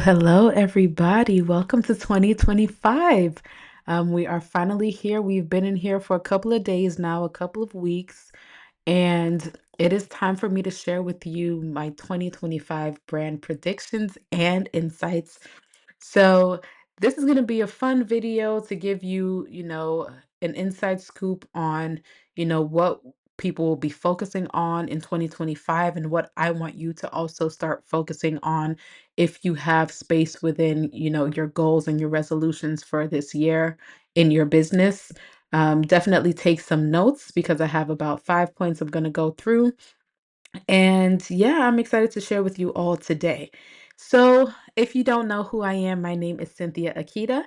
Hello, everybody. Welcome to 2025. We are finally here. We've been in here for a couple of days now, a couple of weeks, and it is time for me to share with you my 2025 brand predictions and insights. So this is going to be a fun video to give you, an inside scoop on, what people will be focusing on in 2025 and what I want you to also start focusing on if you have space within, your goals and your resolutions for this year in your business. Definitely take some notes because I have about 5 points I'm going to go through. And yeah, I'm excited to share with you all today. So, if you don't know who I am, my name is Cynthia Akita,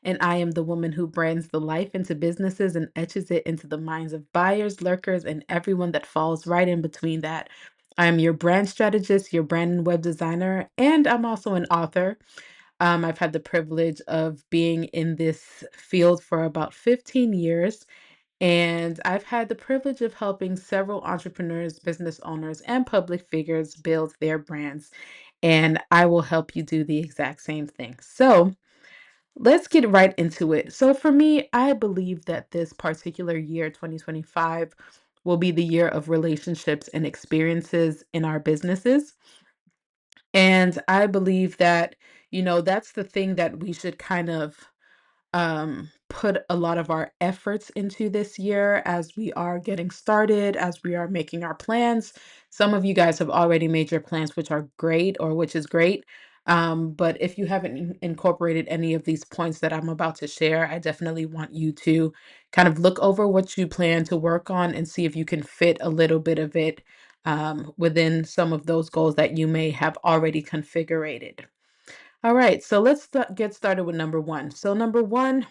and I am the woman who brands the life into businesses and etches it into the minds of buyers, lurkers, and everyone that falls right in between that. I am your brand strategist, your brand and web designer, and I'm also an author. I've had the privilege of being in this field for about 15 years, and I've had the privilege of helping several entrepreneurs, business owners, and public figures build their brands. And I will help you do the exact same thing. So let's get right into it. So, for me, I believe that this particular year, 2025, will be the year of relationships and experiences in our businesses. And I believe that, that's the thing that we should kind of put a lot of our efforts into this year as we are getting started, as we are making our plans. Some of you guys have already made your plans, which are great, or which is great. But if you haven't incorporated any of these points that I'm about to share, I definitely want you to kind of look over what you plan to work on and see if you can fit a little bit of it within some of those goals that you may have already configured. All right, so let's get started with number one. So, number one,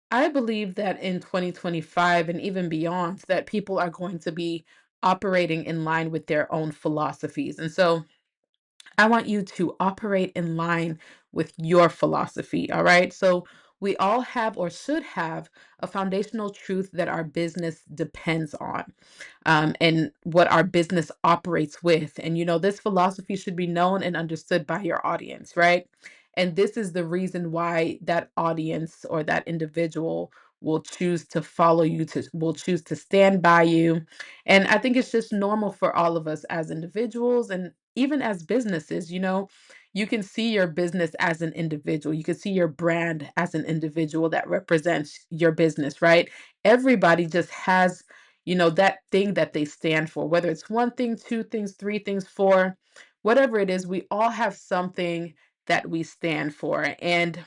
I believe that in 2025 and even beyond, that people are going to be operating in line with their own philosophies. And so I want you to operate in line with your philosophy. All right. So we all have or should have a foundational truth that our business depends on, and what our business operates with. And, this philosophy should be known and understood by your audience, right? And this is the reason why that audience or that individual will choose to follow you, will choose to stand by you. And I think it's just normal for all of us as individuals and even as businesses, you can see your business as an individual. You can see your brand as an individual that represents your business, right? Everybody just has, that thing that they stand for, whether it's one thing, two things, three things, four, whatever it is, we all have something that we stand for. And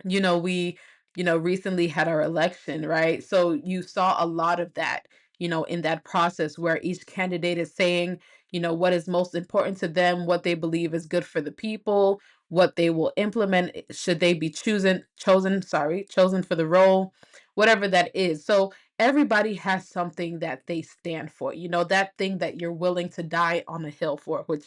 we, recently had our election, right? So you saw a lot of that, in that process where each candidate is saying, what is most important to them, what they believe is good for the people, what they will implement, should they be chosen for the role, whatever that is. So everybody has something that they stand for, that thing that you're willing to die on a hill for, which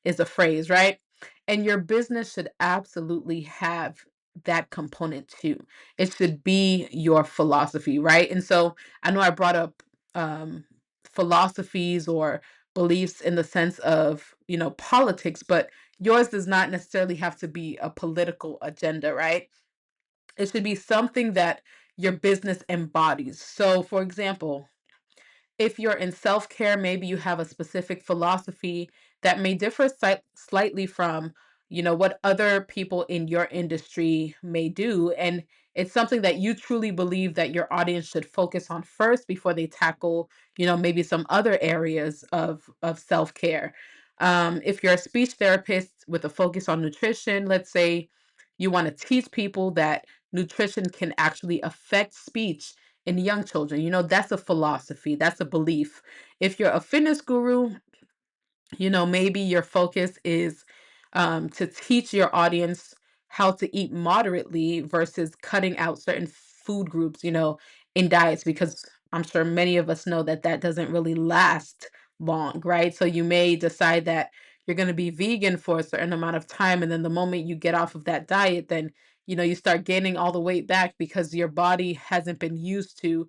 is a phrase, right? And your business should absolutely have that component too. It should be your philosophy, right? And so I know I brought up um, philosophies or beliefs in the sense of, politics, but yours does not necessarily have to be a political agenda, right? It should be something that your business embodies. So, for example, if you're in self-care, maybe you have a specific philosophy that may differ slightly from, what other people in your industry may do. And it's something that you truly believe that your audience should focus on first before they tackle, maybe some other areas of self-care. If you're a speech therapist with a focus on nutrition, let's say you want to teach people that nutrition can actually affect speech in young children. That's a philosophy, that's a belief. If you're a fitness guru, maybe your focus is to teach your audience how to eat moderately versus cutting out certain food groups, in diets, because I'm sure many of us know that that doesn't really last long, right? So you may decide that you're going to be vegan for a certain amount of time. And then the moment you get off of that diet, then, you start gaining all the weight back because your body hasn't been used to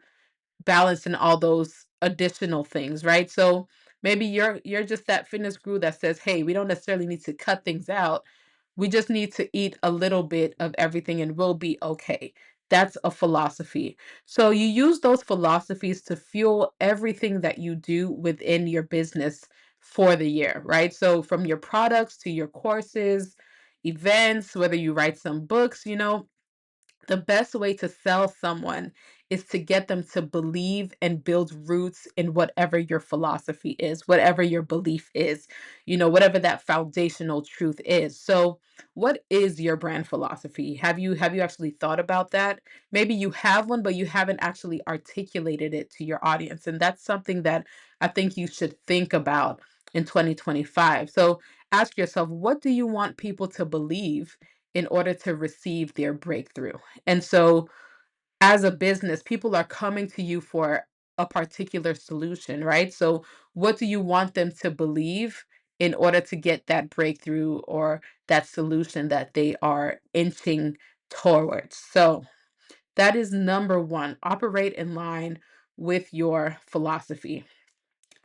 balancing all those additional things, right? So maybe you're just that fitness guru that says, "Hey, we don't necessarily need to cut things out. We just need to eat a little bit of everything and we'll be okay." That's a philosophy. So you use those philosophies to fuel everything that you do within your business for the year, right? So from your products to your courses, events, whether you write some books, the best way to sell someone is to get them to believe and build roots in whatever your philosophy is, whatever your belief is, whatever that foundational truth is. So, what is your brand philosophy? Have you actually thought about that? Maybe you have one, but you haven't actually articulated it to your audience. And that's something that I think you should think about in 2025. So, ask yourself, what do you want people to believe in order to receive their breakthrough? And so, as a business, people are coming to you for a particular solution, right? So, what do you want them to believe in order to get that breakthrough or that solution that they are inching towards? So, that is number one. Operate in line with your philosophy.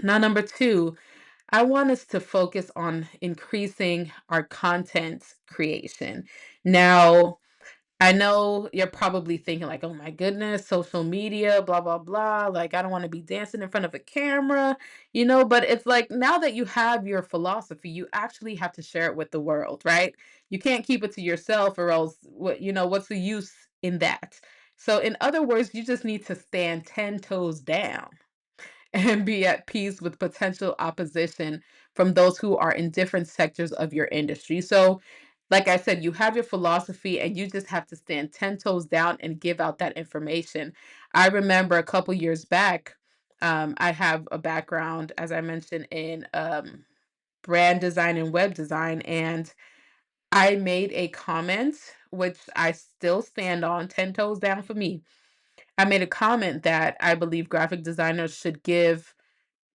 Now, number two, I want us to focus on increasing our content creation. Now, I know you're probably thinking like, "Oh my goodness, social media, blah, blah, blah. Like, I don't want to be dancing in front of a camera, but it's like now that you have your philosophy, you actually have to share it with the world, right? You can't keep it to yourself or else what's the use in that? So in other words, you just need to stand 10 toes down and be at peace with potential opposition from those who are in different sectors of your industry. So, like I said, you have your philosophy and you just have to stand 10 toes down and give out that information. I remember a couple years back, I have a background, as I mentioned, in brand design and web design. And I made a comment, which I still stand on 10 toes down for me. I made a comment that I believe graphic designers should give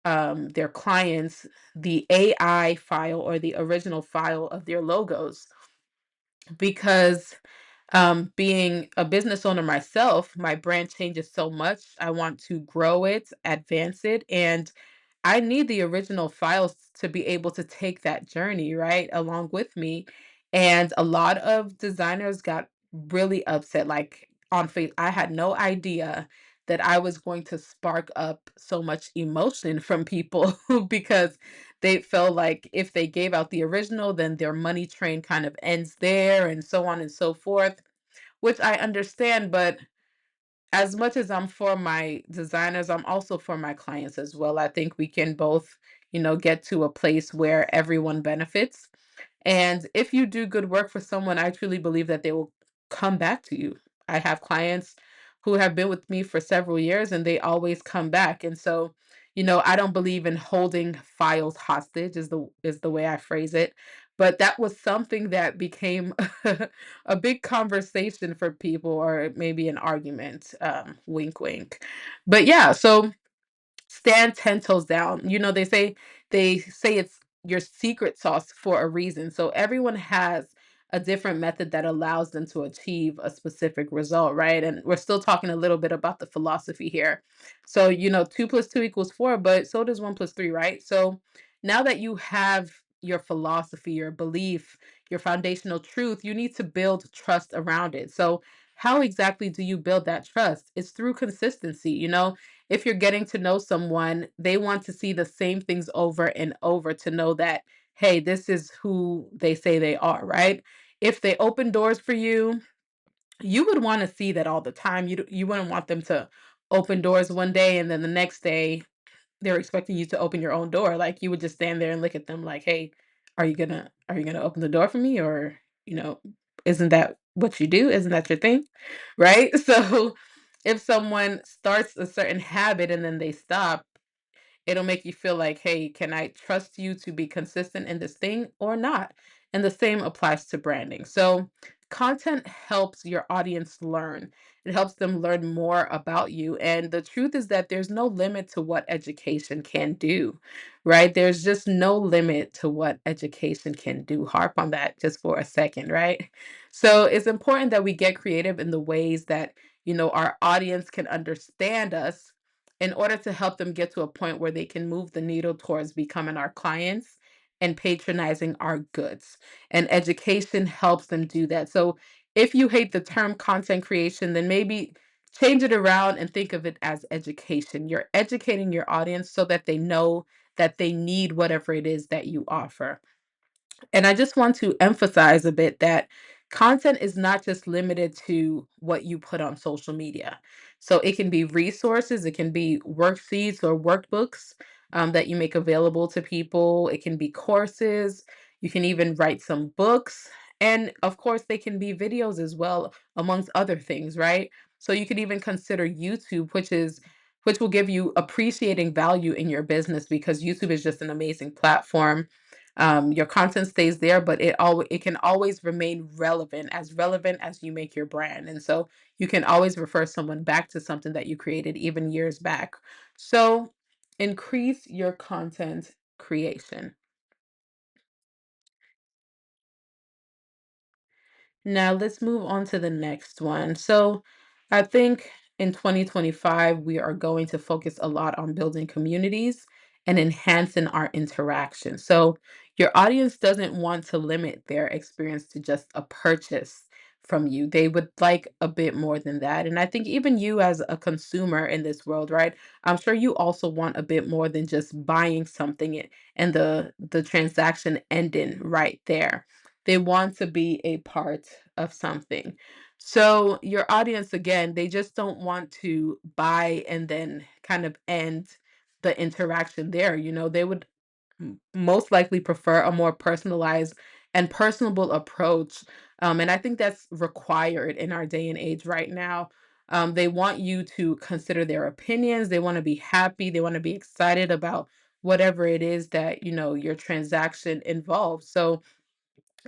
their clients the AI file or the original file of their logos because being a business owner myself, my brand changes so much. I want to grow it, advance it, and I need the original files to be able to take that journey, right, along with me. And a lot of designers got really upset. Like on face, I had no idea that I was going to spark up so much emotion from people because they felt like if they gave out the original, then their money train kind of ends there and so on and so forth, which I understand. But as much as I'm for my designers, I'm also for my clients as well. I think we can both, get to a place where everyone benefits. And if you do good work for someone, I truly believe that they will come back to you. I have clients who have been with me for several years and they always come back. And so, I don't believe in holding files hostage is the way I phrase it. But that was something that became a big conversation for people or maybe an argument. Wink wink. But yeah, so stand 10 toes down. They say it's your secret sauce for a reason. So everyone has a different method that allows them to achieve a specific result, right? And we're still talking a little bit about the philosophy here. So, 2 plus 2 equals 4, but so does 1 plus 3, right? So now that you have your philosophy, your belief, your foundational truth, you need to build trust around it. So how exactly do you build that trust? It's through consistency. If you're getting to know someone, they want to see the same things over and over to know that, hey, this is who they say they are, right? If they open doors for you, you would want to see that all the time. You wouldn't want them to open doors one day and then the next day they're expecting you to open your own door. Like you would just stand there and look at them like, "Hey, are you gonna open the door for me or, you know, isn't that what you do? Isn't that your thing? Right? So if someone starts a certain habit and then they stop, it'll make you feel like, hey, can I trust you to be consistent in this thing or not? And the same applies to branding. So, content helps your audience learn. It helps them learn more about you. And the truth is that there's no limit to what education can do, right? There's just no limit to what education can do. Harp on that just for a second, right? So, it's important that we get creative in the ways that, our audience can understand us in order to help them get to a point where they can move the needle towards becoming our clients and patronizing our goods. And education helps them do that. So if you hate the term content creation, then maybe change it around and think of it as education. You're educating your audience so that they know that they need whatever it is that you offer. And I just want to emphasize a bit that content is not just limited to what you put on social media. So it can be resources, it can be worksheets or workbooks that you make available to people. It can be courses. You can even write some books. And of course, they can be videos as well, amongst other things, right? So you could even consider YouTube, which will give you appreciating value in your business because YouTube is just an amazing platform. Your content stays there, but it can always remain relevant as you make your brand. And so you can always refer someone back to something that you created even years back. So increase your content creation. Now let's move on to the next one. So I think in 2025, we are going to focus a lot on building communities and enhancing our interaction. So your audience doesn't want to limit their experience to just a purchase from you. They would like a bit more than that. And I think even you as a consumer in this world, right? I'm sure you also want a bit more than just buying something and the transaction ending right there. They want to be a part of something. So your audience, again, they just don't want to buy and then kind of end the interaction there. They would most likely prefer a more personalized and personable approach. And I think that's required in our day and age right now. They want you to consider their opinions. They want to be happy. They want to be excited about whatever it is that, your transaction involves. So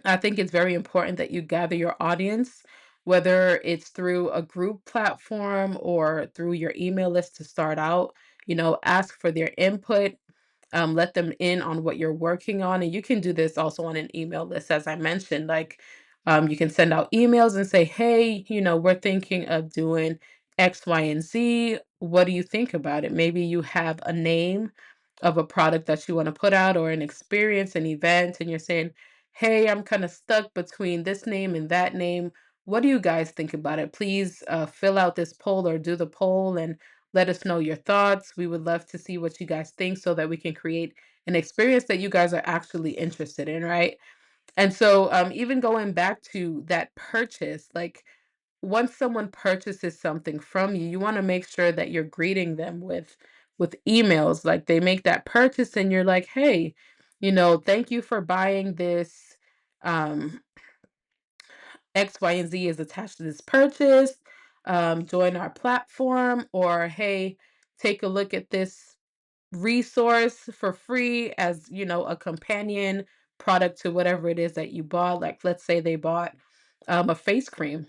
I think it's very important that you gather your audience, whether it's through a group platform or through your email list to start out. Ask for their input, let them in on what you're working on. And you can do this also on an email list, as I mentioned. Like, you can send out emails and say, hey, we're thinking of doing X, Y, and Z. What do you think about it? Maybe you have a name of a product that you want to put out or an experience, an event, and you're saying, hey, I'm kind of stuck between this name and that name. What do you guys think about it? Please fill out this poll or do the poll and let us know your thoughts. We would love to see what you guys think so that we can create an experience that you guys are actually interested in, right? And so, even going back to that purchase, like once someone purchases something from you, you want to make sure that you're greeting them with emails. Like they make that purchase and you're like, hey, thank you for buying this. Um, X, Y, and Z is attached to this purchase. Join our platform, or hey, take a look at this resource for free as, a companion product to whatever it is that you bought. Like, let's say they bought a face cream.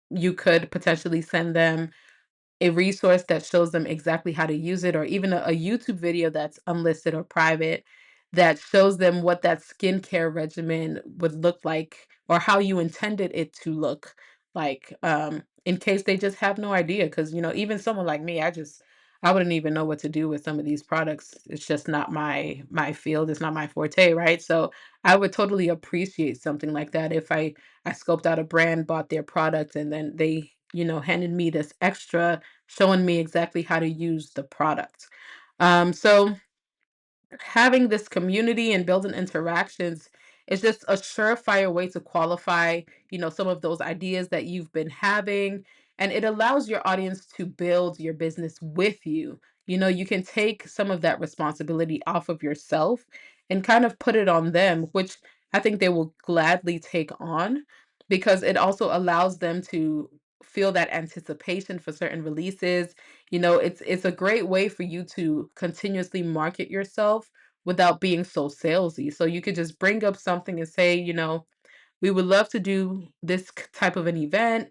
You could potentially send them a resource that shows them exactly how to use it, or even a YouTube video that's unlisted or private that shows them what that skincare regimen would look like or how you intended it to look like, in case they just have no idea. Because, even someone like me, I wouldn't even know what to do with some of these products. It's just not my field. It's not my forte, right? So I would totally appreciate something like that if I scoped out a brand, bought their product, and then they, handed me this extra showing me exactly how to use the product. So having this community and building interactions is just a surefire way to qualify, some of those ideas that you've been having. And it allows your audience to build your business with you. You can take some of that responsibility off of yourself and kind of put it on them, which I think they will gladly take on. because it also allows them to feel that anticipation for certain releases. It's a great way for you to continuously market yourself without being so salesy. So you could just bring up something and say, we would love to do this type of an event.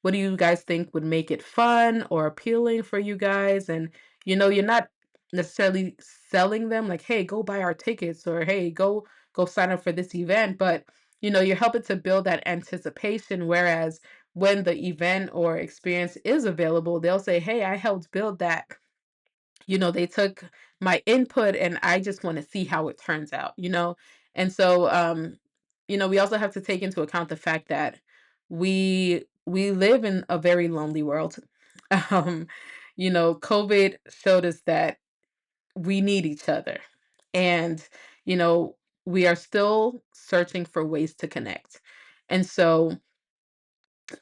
What do you guys think would make it fun or appealing for you guys? And you're not necessarily selling them like, hey, go buy our tickets, or hey, go sign up for this event, but you're helping to build that anticipation. Whereas when the event or experience is available, they'll say, hey, I helped build that. They took my input and I just want to see how it turns out. And so we also have to take into account the fact that we live in a very lonely world. Um, COVID showed us that we need each other. And, you know, we are still searching for ways to connect. And so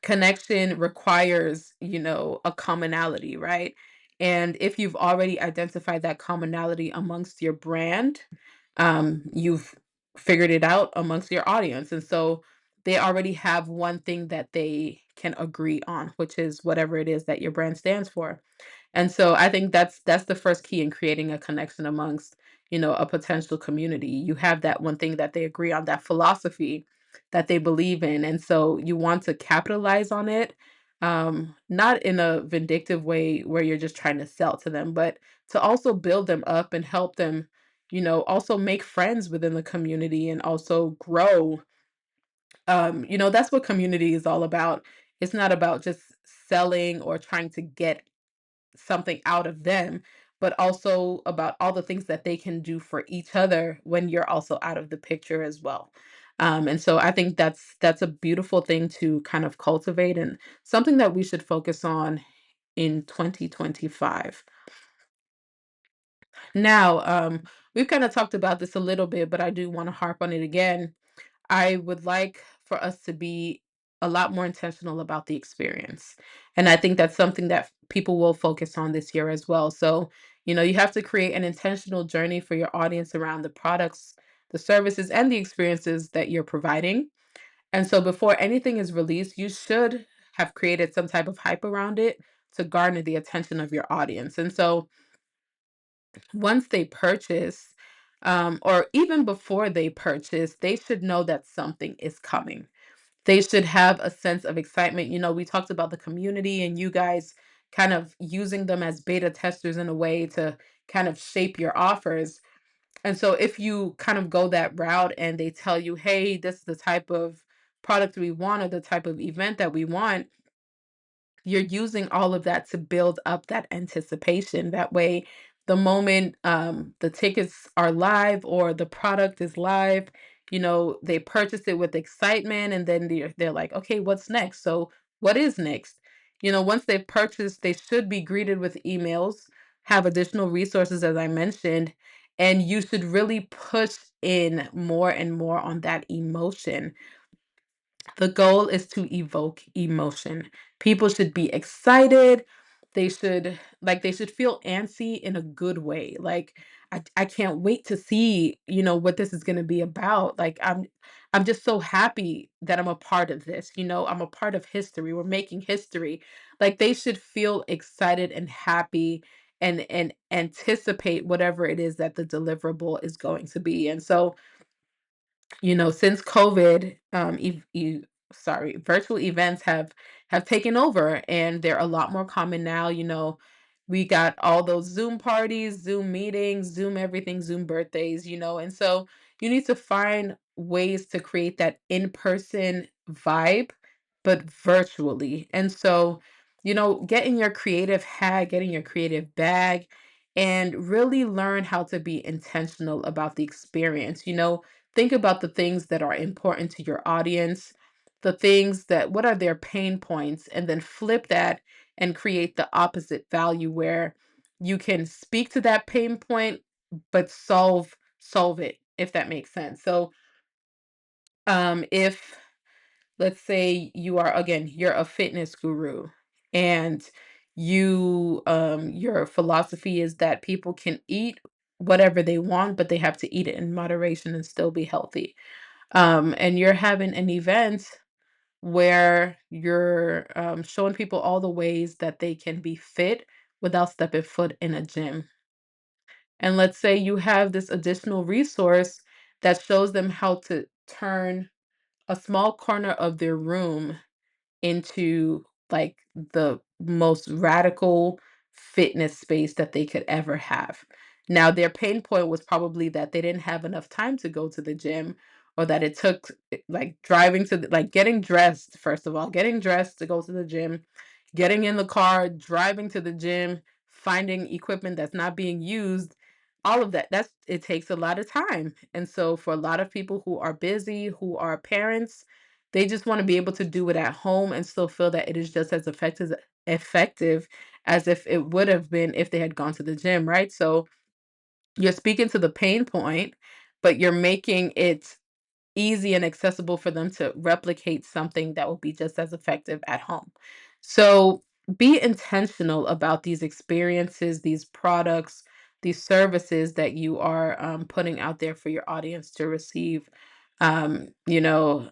connection requires, a commonality, right? And if you've already identified that commonality amongst your brand, you've figured it out amongst your audience. And so they already have one thing that they can agree on, which is whatever it is that your brand stands for. And so I think that's the first key in creating a connection amongst, a potential community. You have that one thing that they agree on, that philosophy that they believe in. And so you want to capitalize on it, not in a vindictive way where you're just trying to sell to them, but to also build them up and help them, also make friends within the community and also grow. That's what community is all about. It's not about just selling or trying to get something out of them, but also about all the things that they can do for each other when you're also out of the picture as well. And so I think that's a beautiful thing to kind of cultivate, and something that we should focus on in 2025. Now, we've kind of talked about this a little bit, but I do want to harp on it again. I would like for us to be a lot more intentional about the experience. And I think that's something that people will focus on this year as well. So, you have to create an intentional journey for your audience around the products, the services, and the experiences that you're providing. And so, before anything is released, you should have created some type of hype around it to garner the attention of your audience. And so, once they purchase, or even before they purchase, they should know that something is coming. They should have a sense of excitement. We talked about the community and you guys kind of using them as beta testers in a way to kind of shape your offers. And so if you kind of go that route and they tell you, hey, this is the type of product we want or the type of event that we want, you're using all of that to build up that anticipation. That way, the moment the tickets are live or the product is live, they purchase it with excitement, and then they're like, okay, what's next? So, what is next? Once they've purchased, they should be greeted with emails, have additional resources, as I mentioned, and you should really push in more and more on that emotion. The goal is to evoke emotion. People should be excited. They should feel antsy in a good way. Like I can't wait to see, what this is going to be about. Like I'm just so happy that I'm a part of this. I'm a part of history. We're making history. Like they should feel excited and happy and anticipate whatever it is that the deliverable is going to be. And so since COVID, virtual events have taken over, and they're a lot more common now. We got all those Zoom parties, Zoom meetings, Zoom everything, Zoom birthdays. And so you need to find ways to create that in-person vibe, but virtually. And so, get in your creative hat, get in your creative bag, and really learn how to be intentional about the experience. Think about the things that are important to your audience, the things that, what are their pain points, and then flip that and create the opposite value where you can speak to that pain point, but solve it, if that makes sense. So, if let's say you are, again, you're a fitness guru, and your philosophy is that people can eat whatever they want, but they have to eat it in moderation and still be healthy. And you're having an event, where you're showing people all the ways that they can be fit without stepping foot in a gym. And let's say you have this additional resource that shows them how to turn a small corner of their room into like the most radical fitness space that they could ever have. Now, their pain point was probably that they didn't have enough time to go to the gym, or that it took like driving to like getting dressed, first of all, getting dressed to go to the gym, getting in the car, driving to the gym, finding equipment that's not being used. All of that, that's it takes a lot of time. And so for a lot of people who are busy, who are parents, they just wanna be able to do it at home and still feel that it is just as effective as if it would have been if they had gone to the gym, right? So, you're speaking to the pain point, but you're making it easy and accessible for them to replicate something that will be just as effective at home. So, be intentional about these experiences, these products, these services that you are, putting out there for your audience to receive. You know,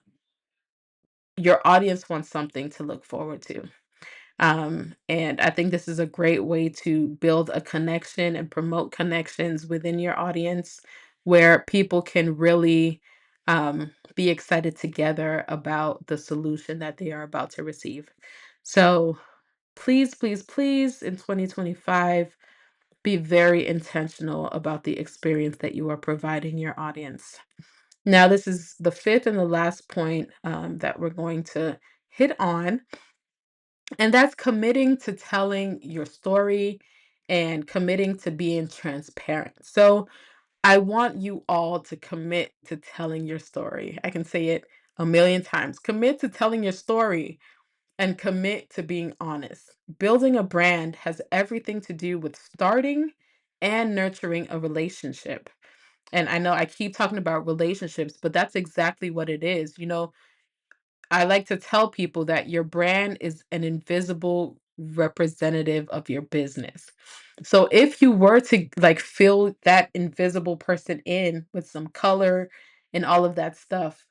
your audience wants something to look forward to. And I think this is a great way to build a connection and promote connections within your audience where people can really be excited together about the solution that they are about to receive. So please, please, please, in 2025, be very intentional about the experience that you are providing your audience. Now, this is the fifth and the last point that we're going to hit on, and that's committing to telling your story and committing to being transparent. So, I want you all to commit to telling your story. I can say it a million times. Commit to telling your story and commit to being honest. Building a brand has everything to do with starting and nurturing a relationship. And I know I keep talking about relationships, but that's exactly what it is. I like to tell people that your brand is an invisible representative of your business. So if you were to like fill that invisible person in with some color and all of that stuff,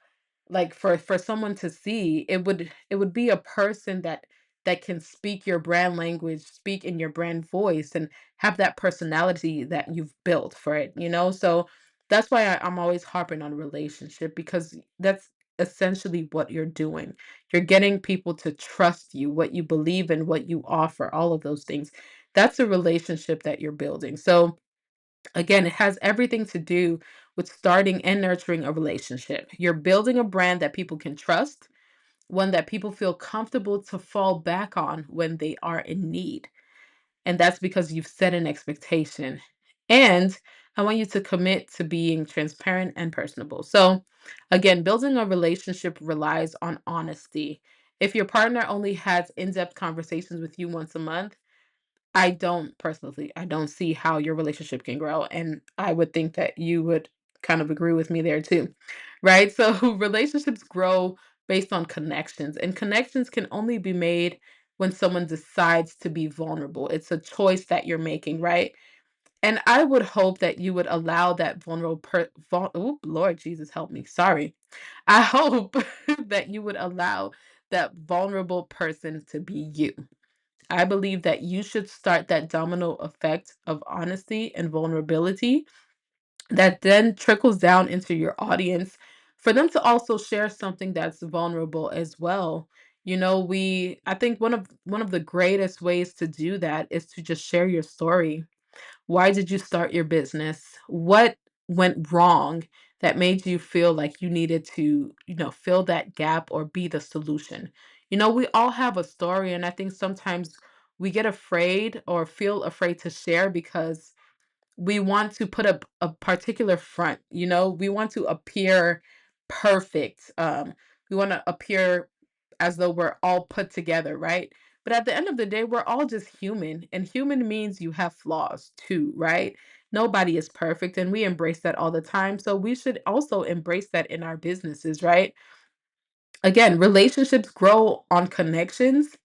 like for someone to see, it would be a person that can speak your brand language, speak in your brand voice, and have that personality that you've built for it. So that's why I'm always harping on relationship, because that's essentially what you're doing. You're getting people to trust you, what you believe in, what you offer, all of those things. That's a relationship that you're building. So again, it has everything to do with starting and nurturing a relationship. You're building a brand that people can trust, one that people feel comfortable to fall back on when they are in need. And that's because you've set an expectation. And I want you to commit to being transparent and personable. So, again, building a relationship relies on honesty. If your partner only has in depth conversations with you once a month, I don't see how your relationship can grow, and I would think that you would kind of agree with me there too, right? So relationships grow based on connections, and connections can only be made when someone decides to be vulnerable. It's a choice that you're making, right? And I would hope that you would allow that oh, Lord Jesus, help me. Sorry. I hope that you would allow that vulnerable person to be you. I believe that you should start that domino effect of honesty and vulnerability that then trickles down into your audience for them to also share something that's vulnerable as well. I think one of the greatest ways to do that is to just share your story. Why did you start your business? What went wrong that made you feel like you needed to, fill that gap or be the solution? We all have a story, and I think sometimes we get afraid or feel afraid to share because we want to put up a particular front. We want to appear perfect. We want to appear as though we're all put together, right? But at the end of the day, we're all just human, and human means you have flaws too, right? Nobody is perfect, and we embrace that all the time. So we should also embrace that in our businesses, right? Again, relationships grow on connections,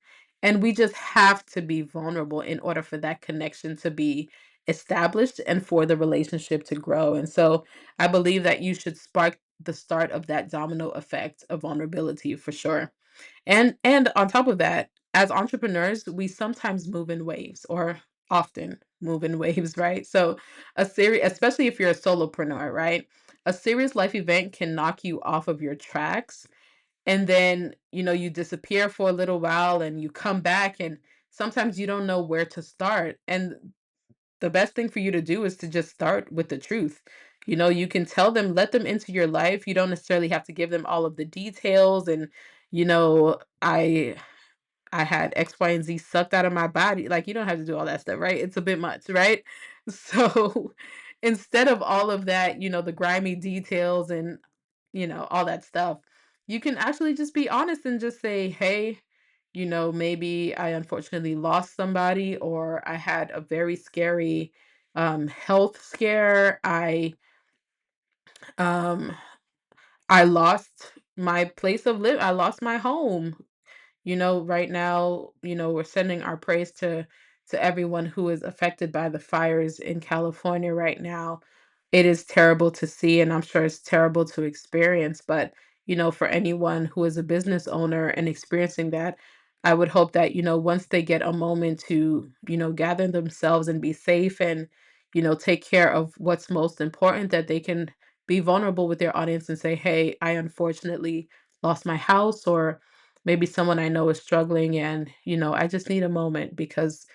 and we just have to be vulnerable in order for that connection to be established and for the relationship to grow. And so I believe that you should spark the start of that domino effect of vulnerability for sure. And on top of that, as entrepreneurs, we sometimes move in waves or often move in waves, right? So a series, especially if you're a solopreneur, right? A serious life event can knock you off of your tracks, and then, you disappear for a little while and you come back, and sometimes you don't know where to start. And the best thing for you to do is to just start with the truth. You can tell them, let them into your life. You don't necessarily have to give them all of the details and, I had X, Y, and Z sucked out of my body. Like, you don't have to do all that stuff, right? It's a bit much, right? So instead of all of that, the grimy details and, all that stuff, you can actually just be honest and just say, hey, maybe I unfortunately lost somebody, or I had a very scary health scare. Um I lost my place of live. I lost my home. Right now, we're sending our praise to everyone who is affected by the fires in California right now. It is terrible to see, and I'm sure it's terrible to experience, but for anyone who is a business owner and experiencing that, I would hope that, once they get a moment to, gather themselves and be safe and, take care of what's most important, that they can be vulnerable with their audience and say, "Hey, I unfortunately lost my house," or maybe someone I know is struggling, and, I just need a moment because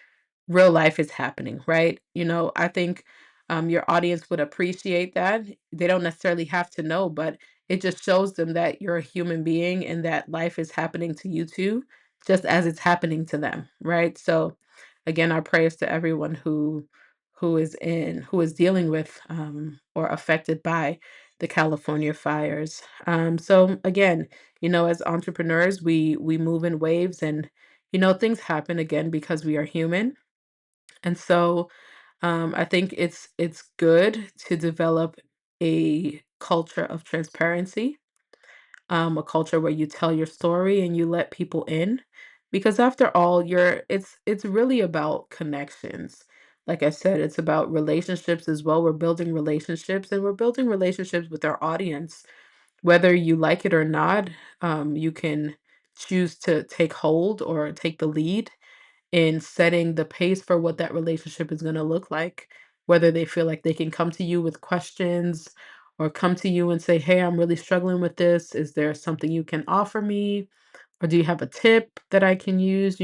real life is happening, right? I think your audience would appreciate that. They don't necessarily have to know, but it just shows them that you're a human being and that life is happening to you too, just as it's happening to them, right? So, again, our prayers to everyone who is dealing with or affected by the California fires. So again, as entrepreneurs, we move in waves, and things happen again because we are human. And so I think it's good to develop a culture of transparency, a culture where you tell your story and you let people in, because after all, it's really about connections. Like I said, it's about relationships as well. We're building relationships, and we're building relationships with our audience. Whether you like it or not, you can choose to take hold or take the lead in setting the pace for what that relationship is going to look like. Whether they feel like they can come to you with questions or come to you and say, "Hey, I'm really struggling with this. Is there something you can offer me? Or do you have a tip that I can use?"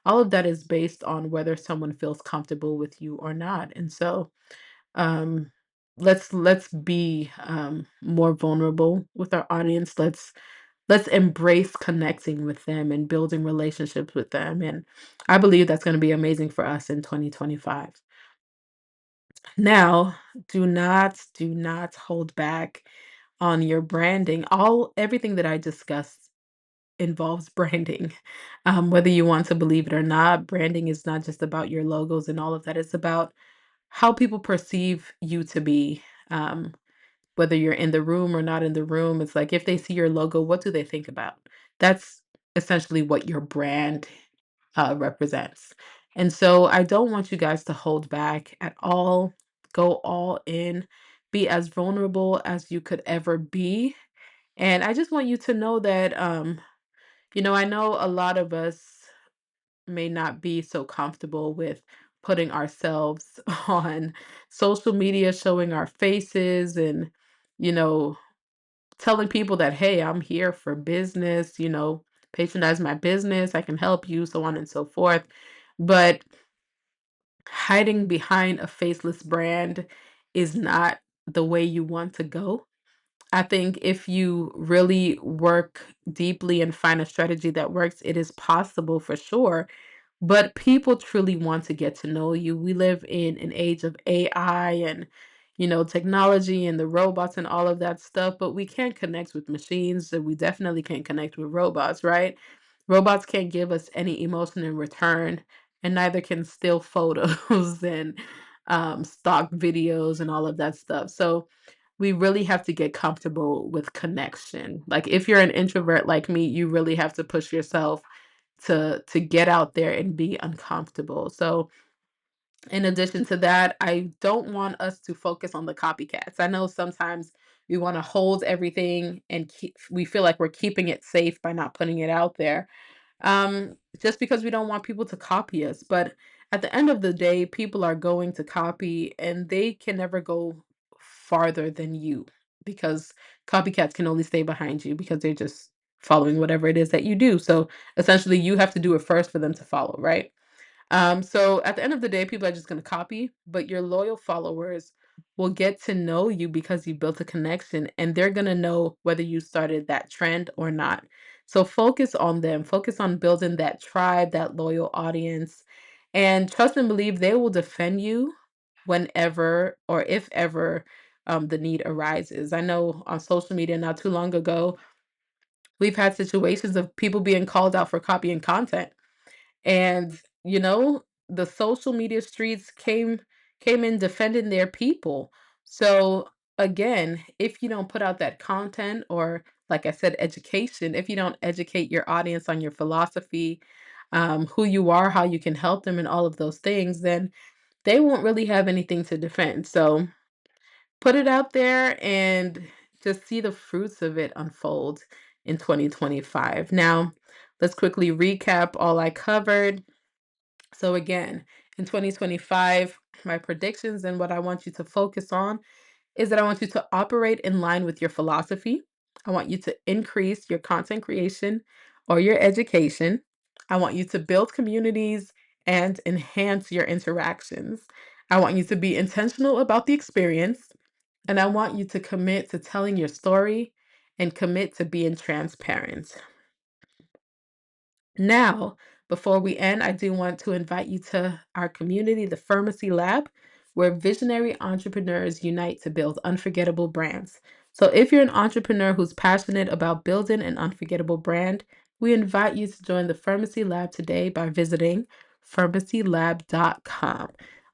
All of that is based on whether someone feels comfortable with you or not. And so, um, let's be more vulnerable with our audience. Let's embrace connecting with them and building relationships with them, and I believe that's gonna be amazing for us in 2025. Now, do not hold back on your branding. Everything that I discussed involves branding. Whether you want to believe it or not, branding is not just about your logos and all of that. It's about how people perceive you to be. Whether you're in the room or not in the room, it's like if they see your logo, what do they think about? That's essentially what your brand represents. And so I don't want you guys to hold back at all. Go all in. Be as vulnerable as you could ever be. And I just want you to know that, I know a lot of us may not be so comfortable with putting ourselves on social media, showing our faces and, you know, telling people that, "Hey, I'm here for business, patronize my business, I can help you," so on and so forth. But hiding behind a faceless brand is not the way you want to go. I think if you really work deeply and find a strategy that works, it is possible for sure, but people truly want to get to know you. We live in an age of AI and, technology and the robots and all of that stuff, but we can't connect with machines, and we definitely can't connect with robots, right? Robots can't give us any emotion in return, and neither can still photos and stock videos and all of that stuff. So we really have to get comfortable with connection. Like if you're an introvert like me, you really have to push yourself to get out there and be uncomfortable. So in addition to that, I don't want us to focus on the copycats. I know sometimes, We want to hold everything and we feel like we're keeping it safe by not putting it out there. Just because we don't want people to copy us. But at the end of the day, people are going to copy and they can never go farther than you because copycats can only stay behind you because they're just following whatever it is that you do. So essentially, you have to do it first for them to follow, right? So at the end of the day, people are just going to copy, but your loyal followers will get to know you because you built a connection and they're going to know whether you started that trend or not. So focus on them, focus on building that tribe, that loyal audience, and trust and believe they will defend you whenever or if ever the need arises. I know on social media not too long ago, we've had situations of people being called out for copying content and, the social media streets came in defending their people. So again, if you don't put out that content or like I said, education, if you don't educate your audience on your philosophy, who you are, how you can help them and all of those things, then they won't really have anything to defend. So put it out there and just see the fruits of it unfold in 2025. Now, let's quickly recap all I covered. So again, in 2025, my predictions and what I want you to focus on is that I want you to operate in line with your philosophy. I want you to increase your content creation or your education. I want you to build communities and enhance your interactions. I want you to be intentional about the experience. And I want you to commit to telling your story and commit to being transparent. Now, before we end, I do want to invite you to our community, the Firmacy Lab, where visionary entrepreneurs unite to build unforgettable brands. So, if you're an entrepreneur who's passionate about building an unforgettable brand, we invite you to join the Firmacy Lab today by visiting firmacylab.com.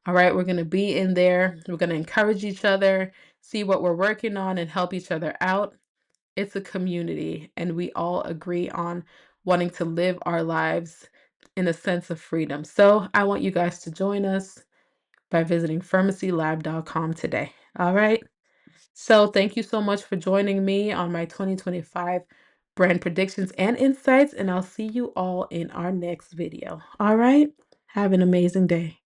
All right, we're going to be in there. We're going to encourage each other, see what we're working on, and help each other out. It's a community, and we all agree on wanting to live our lives in a sense of freedom. So I want you guys to join us by visiting firmacylab.com today. All right. So thank you so much for joining me on my 2025 brand predictions and insights, and I'll see you all in our next video. All right. Have an amazing day.